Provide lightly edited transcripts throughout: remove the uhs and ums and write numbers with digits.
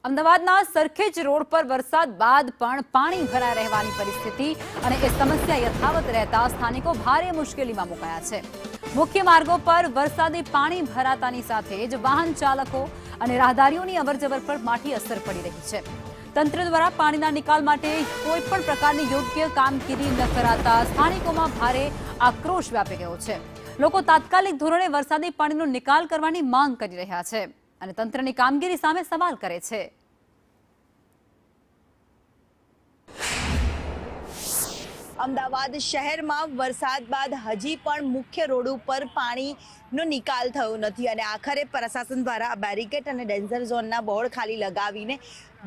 અમદાવાદના સરખેજ રોડ પર વરસાદ બાદ પણ પાણી ભરાઈ રહેવાની પરિસ્થિતિ અને એ સમસ્યા યથાવત રહેતા સ્થાનિકો ભારે મુશ્કેલીમાં મુકાયા છે। મુખ્ય માર્ગો પર વરસાદી પાણી ભરાતાની સાથે જ વાહન ચાલકો અને રાહદારીઓની અવરજવર પર માઠી અસર પડી રહી છે। તંત્ર દ્વારા પાણીના નિકાલ માટે કોઈ પણ પ્રકારની યોગ્ય કામગીરી ન કરાતા સ્થાનિકોમાં ભારે આક્રોશ વ્યાપી ગયો છે। લોકો તાત્કાલિક ધોરણે વરસાદી પાણીનો નિકાલ કરવાની માંગ કરી રહ્યા છે અને તંત્રની કામગીરી સામે સવાલ કરે છે। અમદાવાદ શહેરમાં વરસાદ બાદ હજી પણ મુખ્ય રોડ ઉપર પાણીનો નિકાલ થયો નથી અને આખરે પ્રશાસન દ્વારા બેરિકેડ અને ડેન્જર ઝોનના બોર્ડ ખાલી લગાવીને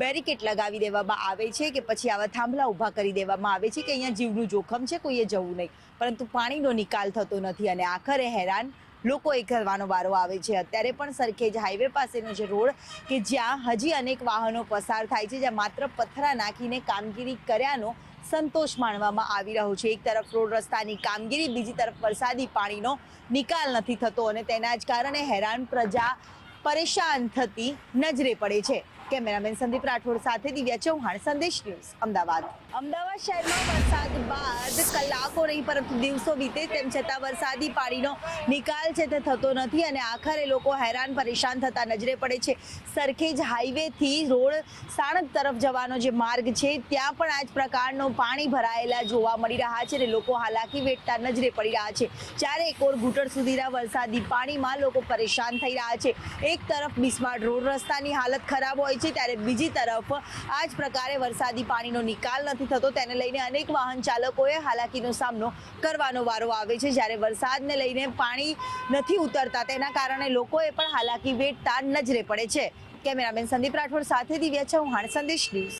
બેરિકેડ લગાવી દેવામાં આવે છે કે પછી આવા થાંભલા ઊભા કરી દેવામાં આવે છે કે અહીંયા જીવનું જોખમ છે, કોઈએ જવું નહીં, પરંતુ પાણીનો નિકાલ થતો નથી અને આખરે હેરાન લોકો એ કરવાનો વારો આવે છે। અત્યારે પણ સરખેજ હાઈવે પાસેનો જે રોડ કે જ્યાં હજી અનેક વાહનો પસાર થાય છે, જ્યાં માત્ર પથ્થરા નાખીને કામગીરી કર્યાનો સંતોષ માણવામાં આવી રહ્યો છે। એક તરફ રોડ રસ્તાની કામગીરી, બીજી તરફ વરસાદી પાણીનો નિકાલ નથી થતો અને તેના જ કારણે હેરાન પ્રજા પરેશાન થતી નજરે પડે છે। કેમેરામેન સંદીપ રાઠોડ સાથે દિવ્યા ચૌહાણ, સંદેશ ન્યૂઝ, અમદાવાદ। અમદાવાદ શહેરમાં વરસાદ બાદ કલાકો નહીં પરંતુ દિવસો બીતે તેમ છતાં વરસાદી પાણીનો નિકાલ છે તે થતો નથી અને આખરે લોકો હેરાન પરેશાન થતા નજરે પડે છે। સરખેજ હાઈવેથી રોડ સાણંદ તરફ જવાનો જે માર્ગ છે ત્યાં પણ આ જ પ્રકારનો પાણી ભરાયેલા જોવા મળી રહ્યા છે અને લોકો હાલાકી વેઠતા નજરે પડી રહ્યા છે। ચારે એકોર ઘૂંટણ સુધીના વરસાદી પાણીમાં લોકો પરેશાન થઈ રહ્યા છે। એક તરફ બિસ્માર્ટ રોડ રસ્તાની હાલત ખરાબ હોય છે ત્યારે બીજી તરફ આ જ પ્રકારે વરસાદી પાણીનો નિકાલ નથી થતો, તેને લઈને અનેક વાહન ચાલકોએ હાલાકીનો સામનો કરવાનો વારો આવે છે। જ્યારે વરસાદને લઈને પાણી નથી ઉતરતા તેના કારણે લોકોએ પણ હાલાકી વેઠતા નજરે પડે છે। કેમેરામેન સંદીપ રાઠોડ સાથે દિવ્યા ચૌહાણ, સંદેશ ન્યૂઝ।